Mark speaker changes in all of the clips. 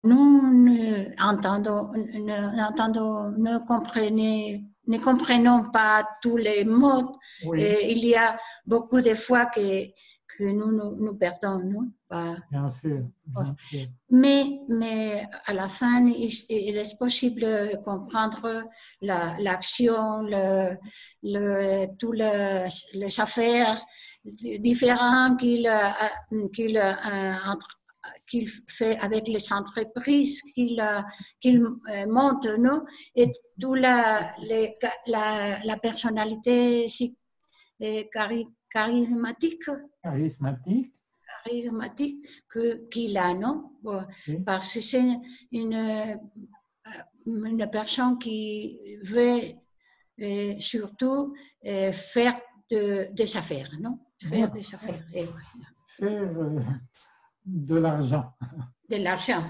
Speaker 1: nous ne comprenons pas tous les mots.
Speaker 2: Oui,
Speaker 1: Et il y a beaucoup de fois que nous perdons, non?
Speaker 2: bien sûr, bien sûr.
Speaker 1: Mais à la fin, il est possible de comprendre l'action, toutes les affaires différentes qu'il fait avec les entreprises, qu'il monte, non? Et toute la personnalité charismatique
Speaker 2: Charismatique,
Speaker 1: qu'il a, non?
Speaker 2: oui.
Speaker 1: Parce que c'est une personne qui veut surtout faire des affaires, non? Faire
Speaker 2: Voilà.
Speaker 1: des affaires. Et
Speaker 2: Faire de l'argent.
Speaker 1: de l'argent.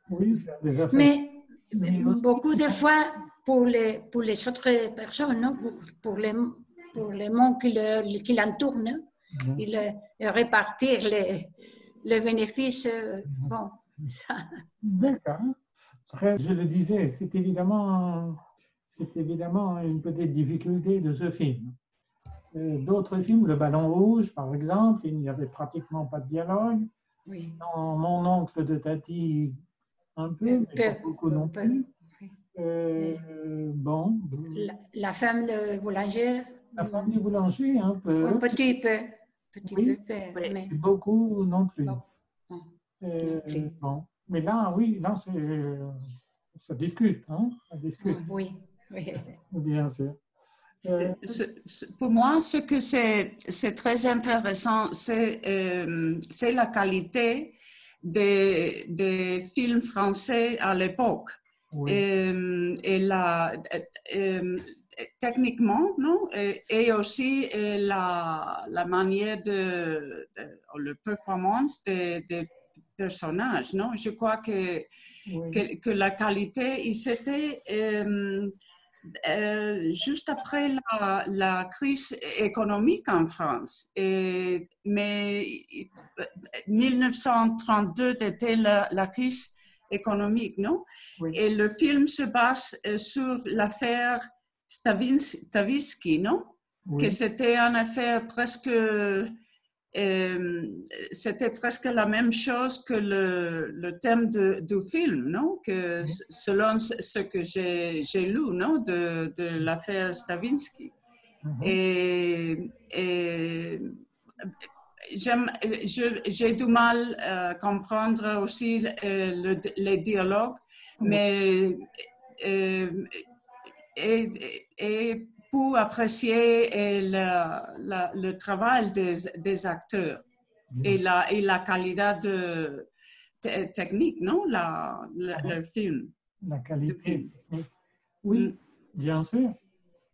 Speaker 2: Oui, faire des affaires.
Speaker 1: Mais
Speaker 2: Mais
Speaker 1: beaucoup
Speaker 2: aussi,
Speaker 1: de fois, pour les autres personnes, non? Pour les mondes qui l'entourent, il répartir les bénéfices. Bon, ça.
Speaker 2: d'accord. Je le disais, c'est évidemment une petite difficulté de ce film. D'autres films, Le Ballon Rouge, par exemple, il n'y avait pratiquement pas de dialogue.
Speaker 1: Oui.
Speaker 2: Dans Mon oncle de Tati, un peu, mais pas beaucoup non plus. Bon,
Speaker 1: La femme de boulanger,
Speaker 2: La femme du boulanger, un peu.
Speaker 1: un petit peu,
Speaker 2: Oui,
Speaker 1: mais
Speaker 2: beaucoup non plus.
Speaker 1: bon, non plus.
Speaker 2: Bon, mais là, oui, là, ça discute, hein, ça discute,
Speaker 1: Oui, oui.
Speaker 2: bien sûr.
Speaker 3: Pour moi, ce que c'est très intéressant, c'est la qualité des films français à l'époque.
Speaker 2: Oui.
Speaker 3: Techniquement, non? Et aussi la manière la performance des personnages, non? Je crois
Speaker 2: Oui.
Speaker 3: que la qualité, c'était juste après la crise économique en France. Mais 1932 était la crise économique, non?
Speaker 2: Oui.
Speaker 3: Et le film se base sur l'affaire Stavisky, non?
Speaker 2: Oui.
Speaker 3: Que c'était une affaire presque... c'était presque la même chose que le thème du film, non? Que selon ce que j'ai lu, non? De l'affaire Stavisky. Et j'ai du mal à comprendre aussi les dialogues, mais et pour apprécier le travail des acteurs et la qualité technique, non? Le film.
Speaker 2: La qualité technique. Oui, bien sûr.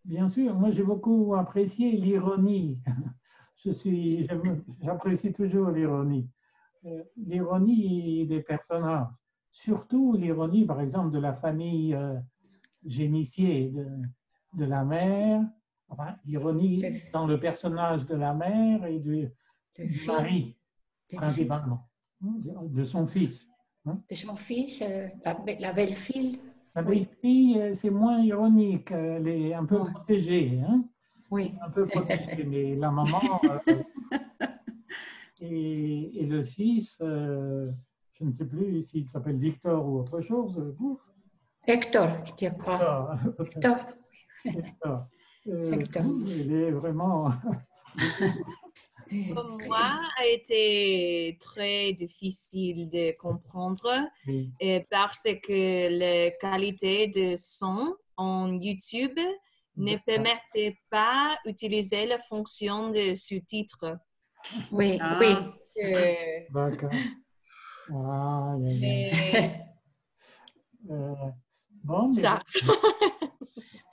Speaker 2: Bien sûr. Moi, j'ai beaucoup apprécié l'ironie. J'apprécie toujours l'ironie. L'ironie des personnages. Surtout l'ironie, par exemple, de la famille génicier de la mère. Enfin, l'ironie dans le personnage de la mère et du mari, principalement, de son fils.
Speaker 1: De son fils, la belle-fille.
Speaker 2: La belle-fille, c'est moins ironique, elle est un peu protégée. Hein?
Speaker 1: Oui.
Speaker 2: Un peu protégée, mais la maman et le fils, je ne sais plus s'il s'appelle Victor ou autre chose.
Speaker 1: Hector, je crois. Hector.
Speaker 2: Hector. Il est vraiment...
Speaker 4: Pour moi, a été très difficile de comprendre parce que la qualité de son en YouTube ne permettait pas d'utiliser la fonction de sous-titres.
Speaker 1: Oui, oui.
Speaker 2: D'accord. Bon,
Speaker 4: ça.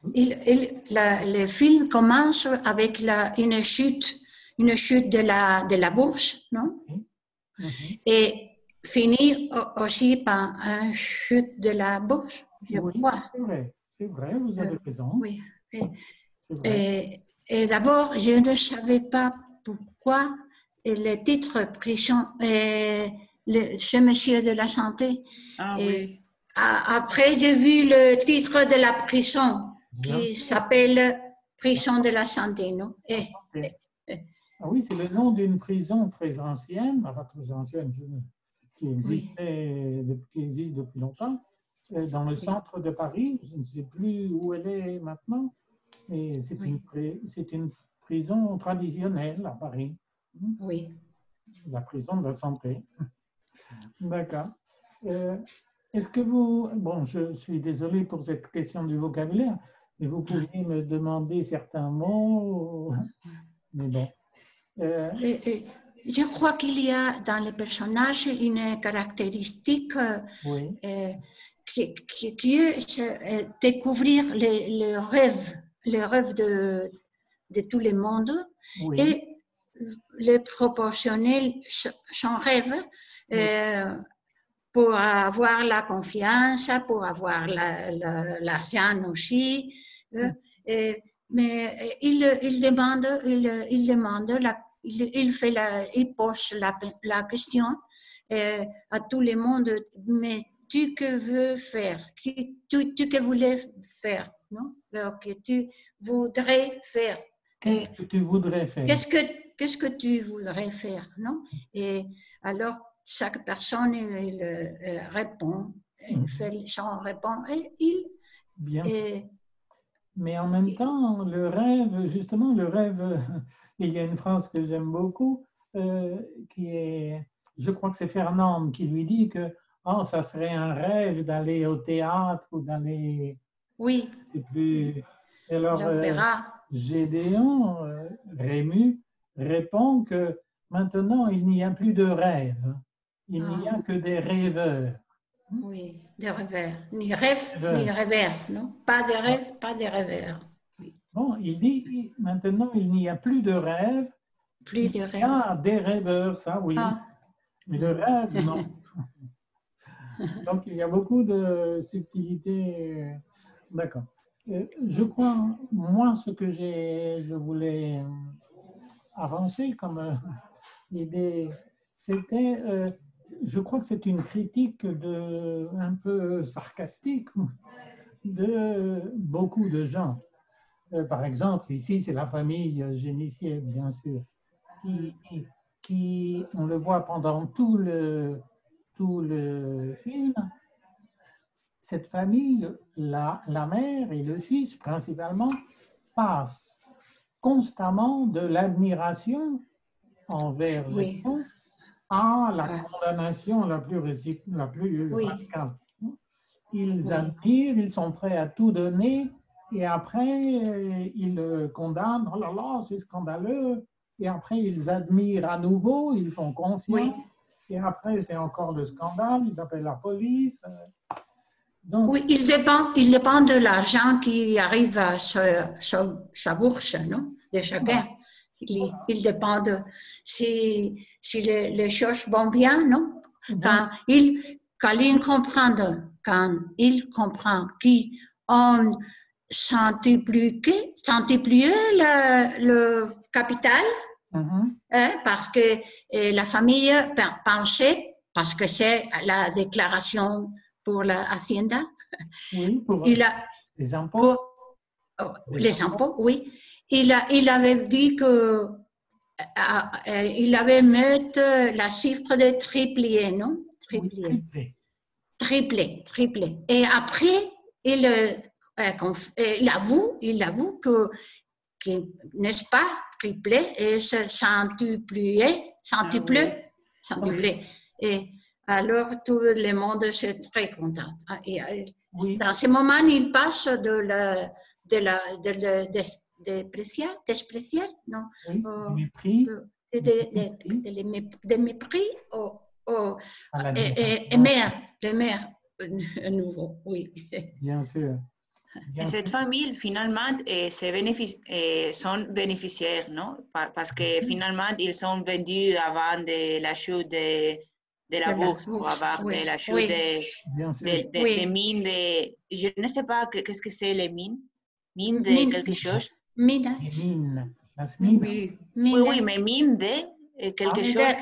Speaker 1: Le film commence avec une chute de la bourse, non? Et finit aussi par une chute de la bourse, je crois.
Speaker 2: C'est vrai, vous avez raison.
Speaker 1: Oui. Et d'abord, je ne savais pas pourquoi le titre ce monsieur de la santé.
Speaker 3: Ah
Speaker 1: Et
Speaker 3: oui.
Speaker 1: après, j'ai vu le titre de la prison qui s'appelle Prison de la santé, non?
Speaker 2: Ah oui, c'est le nom d'une prison très ancienne, enfin très ancienne, qui existe depuis longtemps, dans le centre de Paris. Je ne sais plus où elle est maintenant, mais c'est une prison traditionnelle à Paris.
Speaker 1: Oui.
Speaker 2: La prison de la santé. D'accord. Est-ce que vous... Bon, je suis désolé pour cette question du vocabulaire, mais vous pouviez me demander certains mots, mais bon.
Speaker 1: Je crois qu'il y a dans les personnages une caractéristique qui est découvrir les rêves de tout le monde et le proportionner son rêve pour avoir la confiance, pour avoir l'argent aussi. Mais il pose la question à tout le monde, mais tu que veux faire, tu que voulais faire, non? Que tu voudrais faire.
Speaker 2: Qu'est-ce que tu voudrais faire?
Speaker 1: Qu'est-ce que tu voudrais faire, non? Et alors, chaque personne répond, fait son réponse, et il...
Speaker 2: Bien sûr. Mais en même temps, le rêve, justement, il y a une phrase que j'aime beaucoup, qui est, je crois que c'est Fernande qui lui dit que ça serait un rêve d'aller au théâtre ou d'aller...
Speaker 1: Oui.
Speaker 2: C'est plus... Alors,
Speaker 1: l'opéra.
Speaker 2: Gédéon, Rému, répond que maintenant, il n'y a plus de rêve. Il n'y a que des rêveurs.
Speaker 1: Oui, des rêveurs. Ni rêve, ni rêveurs, non? Pas de rêve, pas de rêveurs. Oui.
Speaker 2: Bon, il dit, maintenant, il n'y a plus de rêve.
Speaker 1: Plus de rêve.
Speaker 2: Il y a des rêveurs, ça, oui. Mais le rêve, non. Donc, il y a beaucoup de subtilités. D'accord. Je crois, moi, ce que je voulais avancer comme idée, c'était, je crois que c'est une critique un peu sarcastique de beaucoup de gens. Par exemple, ici, c'est la famille Génicier, bien sûr, qui, on le voit pendant tout le film, cette famille, la mère et le fils principalement, passent constamment de l'admiration envers Gédéon à la condamnation la plus radicale. Ils admirent, ils sont prêts à tout donner, et après, ils condamnent, oh là là, c'est scandaleux, et après, ils admirent à nouveau, ils font confiance, et après, c'est encore le scandale, ils appellent la police. Donc,
Speaker 1: oui, il dépend de l'argent qui arrive à sa bourse, non? De chacun. Il dépend de si les choses vont bien, non? Quand il comprend qu'on multiplier le capital, parce que la famille pensait, parce que c'est la déclaration pour la Hacienda.
Speaker 2: Oui, pour les impôts.
Speaker 1: Les impôts, oui. Il avait dit que il avait mis la chiffre de triplé, non? Triplé. Et après, il avoue que n'est-ce pas, triplé et centuplé. Et alors, tout le monde est très content. Et dans ce moment, il passe de despreciar, non?
Speaker 2: Mépris.
Speaker 1: De mépris aimer à nouveau, oui.
Speaker 2: Bien sûr.
Speaker 5: Et cette famille, finalement, sont bénéficiaires, non? Parce que finalement, ils sont vendus avant de la chute de la bourse, pour avoir de la chute des mines. Je ne sais pas qu'est-ce que c'est les mines. Mines de quelque chose.
Speaker 2: Mines.
Speaker 5: Oui, mais mine de quelque chose.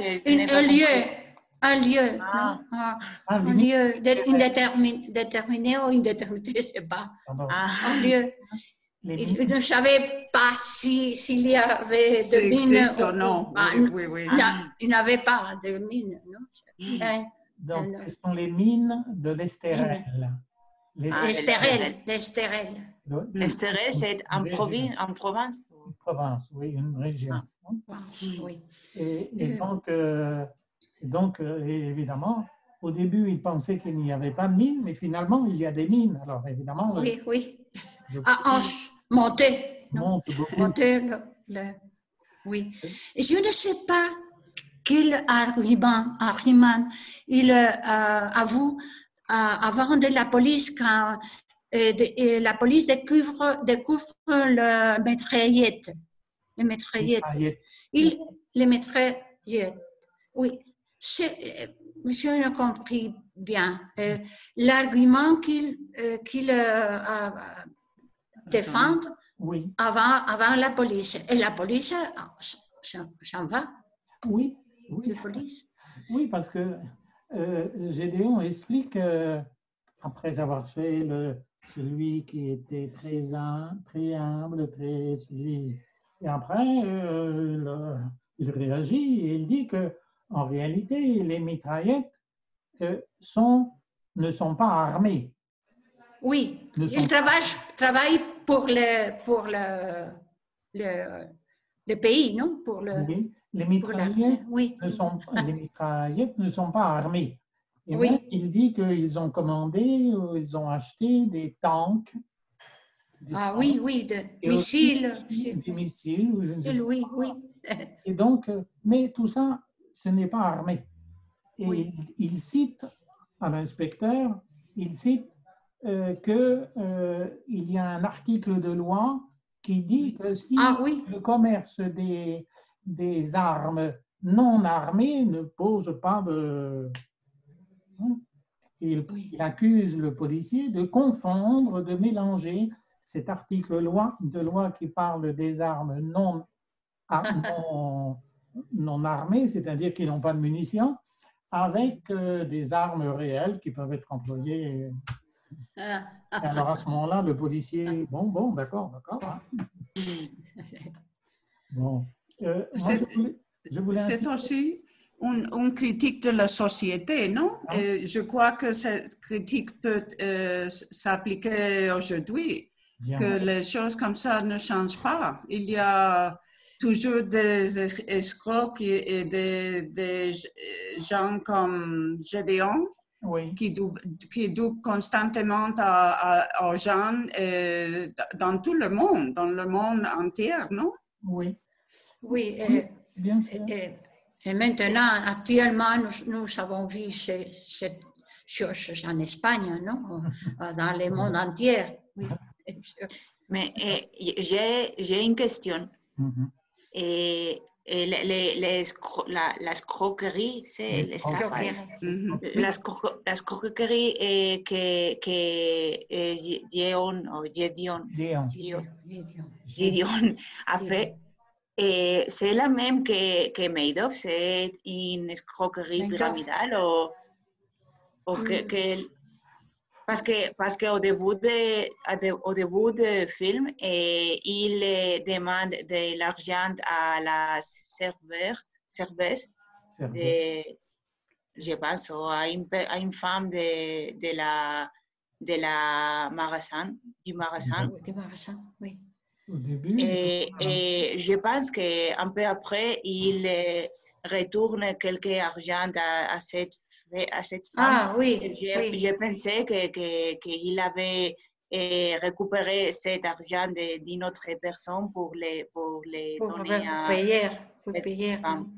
Speaker 1: un lieu,
Speaker 5: Ah.
Speaker 1: non?
Speaker 2: Un
Speaker 1: Un lieu déterminé ou indéterminé, je ne sais pas.
Speaker 5: Ah.
Speaker 1: Un lieu.
Speaker 2: Les
Speaker 1: Il
Speaker 2: mines,
Speaker 1: ne savait pas s'il y avait
Speaker 3: Ça
Speaker 1: de mines
Speaker 3: existe ou non. Oui.
Speaker 1: il n'avait pas de mines, non?
Speaker 2: donc,
Speaker 1: Non.
Speaker 2: ce sont les mines de l'Estérel.
Speaker 5: Ah,
Speaker 1: L'Estérel.
Speaker 5: Estérel, c'est en
Speaker 2: Région.
Speaker 5: Provence.
Speaker 2: Une province, oui, une région.
Speaker 1: Oui.
Speaker 2: Et donc, évidemment, au début, ils pensaient qu'il n'y avait pas de mines, mais finalement, il y a des mines. Alors, évidemment,
Speaker 1: Oui.
Speaker 2: le
Speaker 1: Monter. Non?
Speaker 2: monte beaucoup.
Speaker 1: Monter oui. Et je ne sais pas quel argument il avoue avant de la police quand la police découvre le mitraillette. Les mitraillettes. Les mitraillettes. Oui. Je ne compris bien. L'argument qu'il défend
Speaker 2: Oui.
Speaker 1: avant la police. Et la police s'en va.
Speaker 2: Oui.
Speaker 1: La police.
Speaker 2: Oui, parce que Gédéon explique, après avoir fait celui qui était très humble, et après, il réagit et il dit que en réalité, les mitraillettes ne sont pas armées.
Speaker 1: Oui, ils travaillent pour le pays, non?
Speaker 2: Oui, les mitraillettes ne sont pas armées. Et même, il dit qu'ils ont commandé ou ils ont acheté des tanks.
Speaker 1: Oui, missiles.
Speaker 2: Des missiles.
Speaker 1: Oui.
Speaker 2: Et donc, mais tout ça, ce n'est pas armé. Et il cite à l'inspecteur, il cite qu'il y a un article de loi qui dit que si le commerce des armes non armées ne pose pas de... Il accuse le policier de confondre, de mélanger cet article de loi qui parle des armes non armées, c'est-à-dire qui n'ont pas de munitions, avec des armes réelles qui peuvent être employées. Alors à ce moment-là, le policier, bon, d'accord. Hein. Bon.
Speaker 3: C'est aussi une critique de la société, non? Et je crois que cette critique peut s'appliquer aujourd'hui, que les choses comme ça ne changent pas. Il y a toujours des escrocs et des gens comme Gédéon qui doublent constamment aux gens dans tout le monde entier, non?
Speaker 2: Oui.
Speaker 1: Oui,
Speaker 2: bien sûr.
Speaker 1: Et maintenant, actuellement, nous avons vu cette chose en Espagne, non? Dans le monde entier. Oui.
Speaker 5: Mais j'ai une question. La escroquerie, c'est la escroquerie que Gédéon a fait. C'est la même que Madoff, c'est une escroquerie pyramidale parce qu'au début du film, il demande de l'argent à la serveuse, je pense, à une femme du magasin.
Speaker 1: Oui.
Speaker 2: Au début,
Speaker 5: et je pense qu'un peu après, il retourne quelque argent à cette femme. Je pensais qu'il avait récupéré cet argent d'une autre personne pour donner à
Speaker 1: payer.
Speaker 5: femme.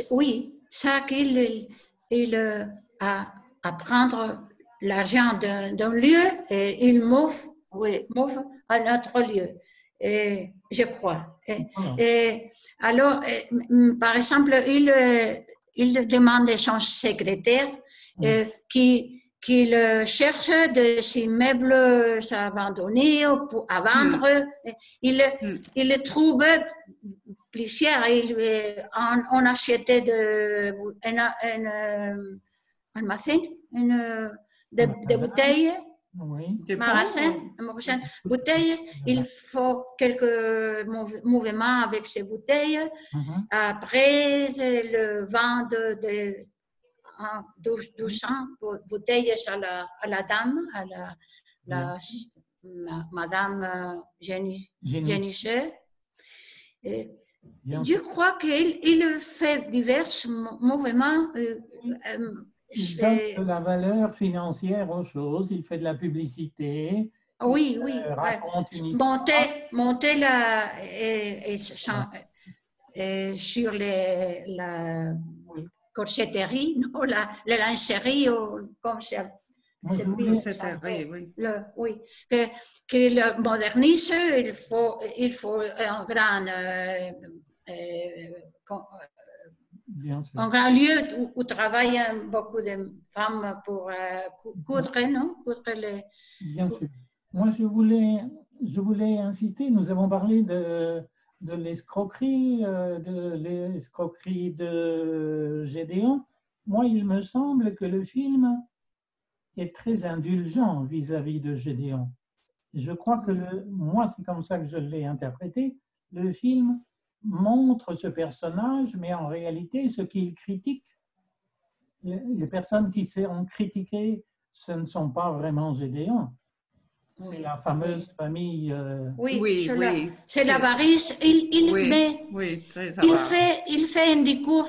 Speaker 1: Oui, ça qu'il à prendre l'argent d'un lieu et il move à un autre lieu, je crois. Alors, par exemple, il demande à son secrétaire qu'il cherche des immeubles abandonnés à vendre. Il trouve plusieurs. On achetait un magasin, des bouteilles.
Speaker 2: Oui.
Speaker 1: Magasin, bouteilles, il faut quelques mouvements avec ces bouteilles. Après, le vin de 1200 bouteilles à la dame, à Madame Génicheux. Je crois qu'il fait divers mouvements.
Speaker 2: Il donne de la valeur financière aux choses, il fait de la publicité.
Speaker 1: Oui,
Speaker 2: raconte une histoire.
Speaker 1: Monter sur la corsetterie, non, la lingerie, comme ça. Oui. Que le modernise, il faut un grand lieu où travaillent beaucoup de femmes pour coudre, non?
Speaker 2: Bien sûr. Moi, je voulais insister, nous avons parlé de l'escroquerie, de Gédéon. Moi, il me semble que le film est très indulgent vis-à-vis de Gédéon. Je crois que, moi, c'est comme ça que je l'ai interprété, le film montre ce personnage, mais en réalité, ce qu'il critique, les personnes qui sont critiquées, ce ne sont pas vraiment Gédéon. C'est la fameuse famille.
Speaker 1: C'est l'avarice. Il fait un discours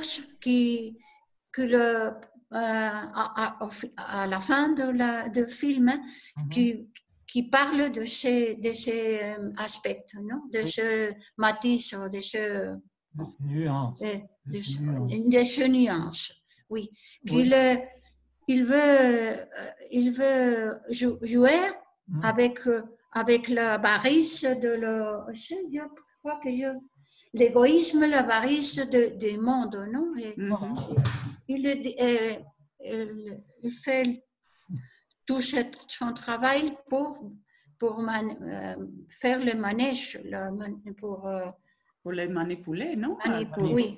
Speaker 1: à la fin du film qui parle de ces aspects, non? De ces matices, de ces nuances. Oui. Il veut jouer avec l'avarice je crois que l'égoïsme, l'avarice du monde, non? Il fait tout son travail pour faire le manège,
Speaker 3: pour les manipuler, non?
Speaker 1: Oui.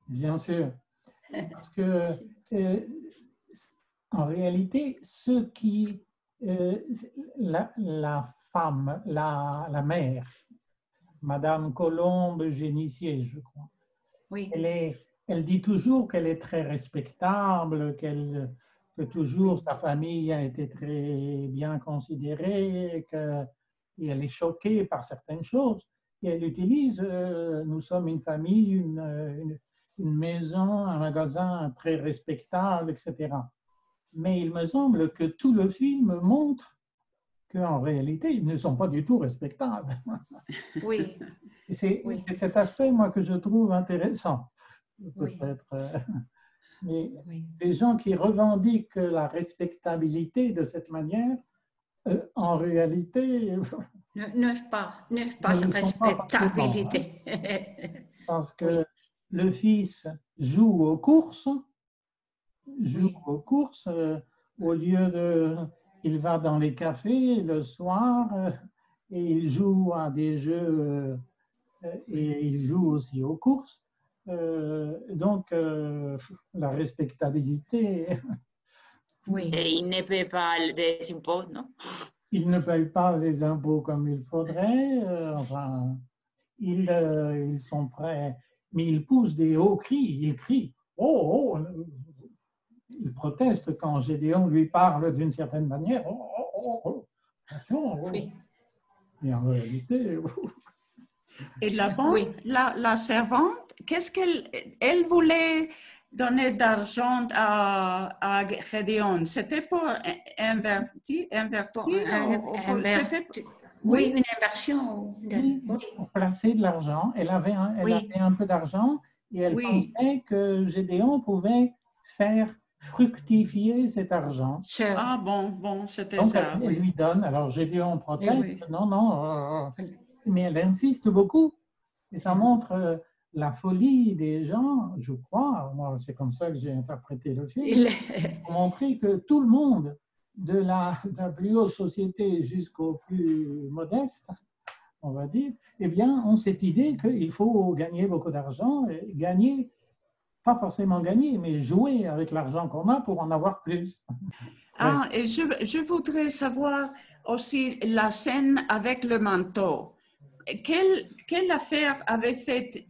Speaker 2: Bien sûr. Parce que, en réalité, la femme, la mère, Madame Colombe Génissier, je crois, elle dit toujours qu'elle est très respectable, que toujours sa famille a été très bien considérée, et elle est choquée par certaines choses. Et elle utilise, nous sommes une famille, une maison, un magasin très respectable, etc. Mais il me semble que tout le film montre qu'en réalité, ils ne sont pas du tout respectables.
Speaker 1: Oui.
Speaker 2: C'est cet aspect, moi, que je trouve intéressant. Peut-être. Mais les gens qui revendiquent la respectabilité de cette manière, en réalité...
Speaker 1: ne pas respectabilité.
Speaker 2: Parce que le fils joue aux courses, au lieu de... Il va dans les cafés le soir et il joue à des jeux et il joue aussi aux courses. Donc, la respectabilité...
Speaker 5: Et il ne paie pas des impôts, non?
Speaker 2: Il ne paye pas les impôts comme il faudrait. Enfin, ils sont prêts, mais ils poussent des hauts cris. Ils crient. Oh, oh. Il proteste quand Gédéon lui parle d'une certaine manière. Oh, attention. Oh.
Speaker 1: Oui.
Speaker 2: Et en réalité...
Speaker 3: Et là-bas, la servante, qu'est-ce qu'elle voulait donner d'argent à Gédéon? C'était pour invertir?
Speaker 1: Oui, une inversion.
Speaker 2: Pour placer de l'argent. Elle avait un peu d'argent et elle pensait que Gédéon pouvait faire fructifier cet argent.
Speaker 3: Ah bon, c'était
Speaker 2: donc,
Speaker 3: ça.
Speaker 2: Elle lui donne. Alors Gédéon proteste. Non. Mais elle insiste beaucoup. Et ça montre la folie des gens, je crois. Moi, c'est comme ça que j'ai interprété le film. Pour montrer que tout le monde, de la plus haute société jusqu'au plus modeste, on va dire, eh bien, ont cette idée qu'il faut gagner beaucoup d'argent, gagner, pas forcément gagner, mais jouer avec l'argent qu'on a pour en avoir plus.
Speaker 3: Ah, et je voudrais savoir aussi la scène avec le manteau. Quelle affaire avait fait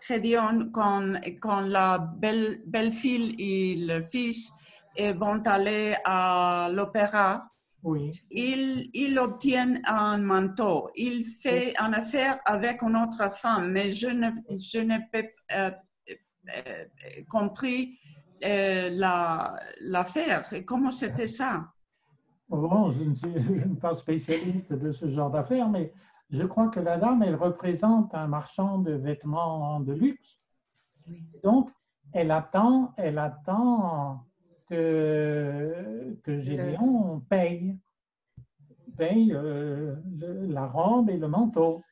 Speaker 3: Gédéon quand la belle-fille et le fils vont aller à l'opéra?
Speaker 2: Oui.
Speaker 3: Il obtient un manteau. Il fait une affaire avec une autre femme, mais je n'ai pas compris l'affaire. Comment c'était ça?
Speaker 2: Bon, je ne suis pas spécialiste de ce genre d'affaires, mais je crois que la dame, elle représente un marchand de vêtements de luxe. Donc, elle attend que Gédéon paye la robe et le manteau.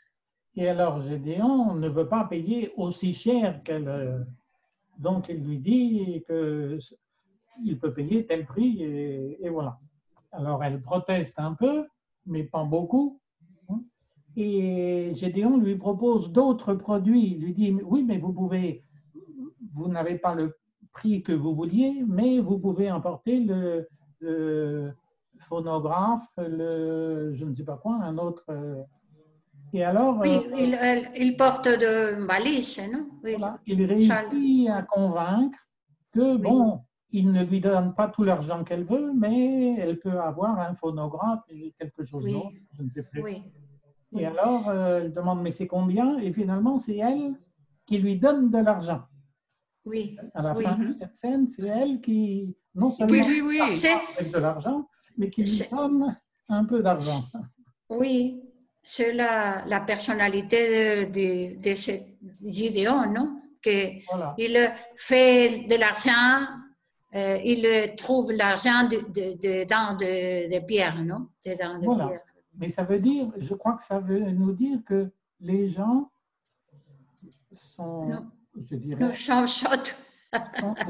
Speaker 2: Et alors, Gédéon ne veut pas payer aussi cher qu'elle. Donc, il lui dit qu'il peut payer tel prix et voilà. Alors, elle proteste un peu, mais pas beaucoup. Et Gédéon lui propose d'autres produits. Il lui dit, oui, mais vous n'avez pas le prix que vous vouliez, mais vous pouvez emporter le phonographe, je ne sais pas quoi, un autre. Et alors,
Speaker 1: oui, il porte de valise, non? Oui.
Speaker 2: Voilà, il réussit à convaincre que, bon, il ne lui donne pas tout l'argent qu'elle veut, mais elle peut avoir un phonographe et quelque chose d'autre, je ne sais plus. Et alors, elle demande, mais c'est combien? Et finalement, c'est elle qui lui donne de l'argent.
Speaker 1: Oui.
Speaker 2: À la fin de cette scène, c'est elle qui, non seulement avec de l'argent, mais qui lui donne un peu d'argent.
Speaker 1: Oui, c'est la personnalité de ce Gédéon, non? Il fait de l'argent, il trouve l'argent dedans de pierre, non? Dedans de pierre.
Speaker 2: Mais ça veut dire, je crois que ça veut nous dire que les gens sont, je dirais,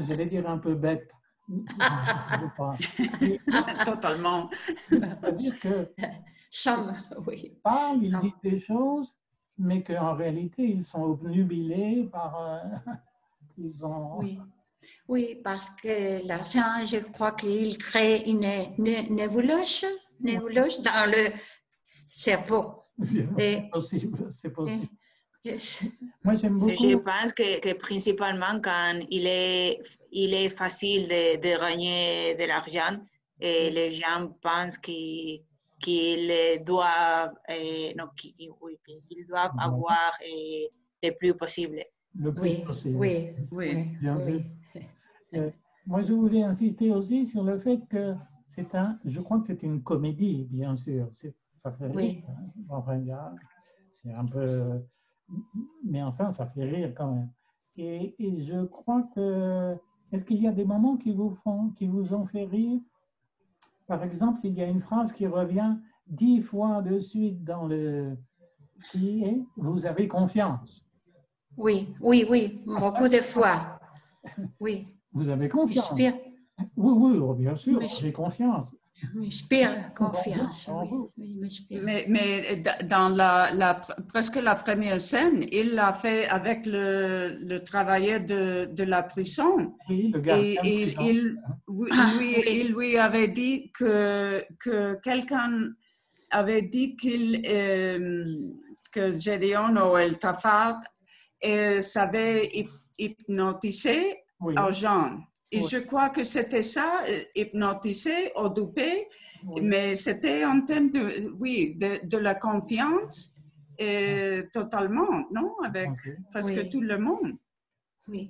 Speaker 2: j'allais dire un peu bêtes.
Speaker 3: Totalement.
Speaker 2: C'est-à-dire que ils disent des choses, mais qu'en réalité, ils sont obnubilés par...
Speaker 1: Oui, parce que l'argent, je crois qu'il crée une nébuleuse dans le cerveau.
Speaker 2: C'est possible, c'est possible. Moi, j'aime beaucoup.
Speaker 5: Je pense que principalement quand il est facile de gagner de l'argent, les gens pensent qu'ils doivent avoir le plus possible.
Speaker 2: Le plus possible.
Speaker 3: Oui.
Speaker 2: Bien sûr. Moi, je voulais insister aussi sur le fait que je crois que c'est une comédie, bien sûr. Ça fait rire. Enfin, c'est un peu... Mais enfin, ça fait rire quand même. Et je crois que... Est-ce qu'il y a des moments qui vous ont fait rire? Par exemple, il y a une phrase qui revient 10 fois de suite qui est « Vous avez confiance ».
Speaker 1: Oui, beaucoup de fois. Oui.
Speaker 2: Vous avez confiance. Oui, bien sûr, j'ai confiance.
Speaker 1: M'inspire confiance.
Speaker 3: Mais dans presque la première scène, il l'a fait avec le travailleur de la prison.
Speaker 2: Oui, le gardien
Speaker 3: il lui avait dit que quelqu'un avait dit que Gédéon ou El Tafar savait hypnotiser aux gens. Et je crois que c'était ça, hypnotiser ou duper, mais c'était en termes de la confiance totalement, non? Avec presque tout le monde.
Speaker 1: Oui.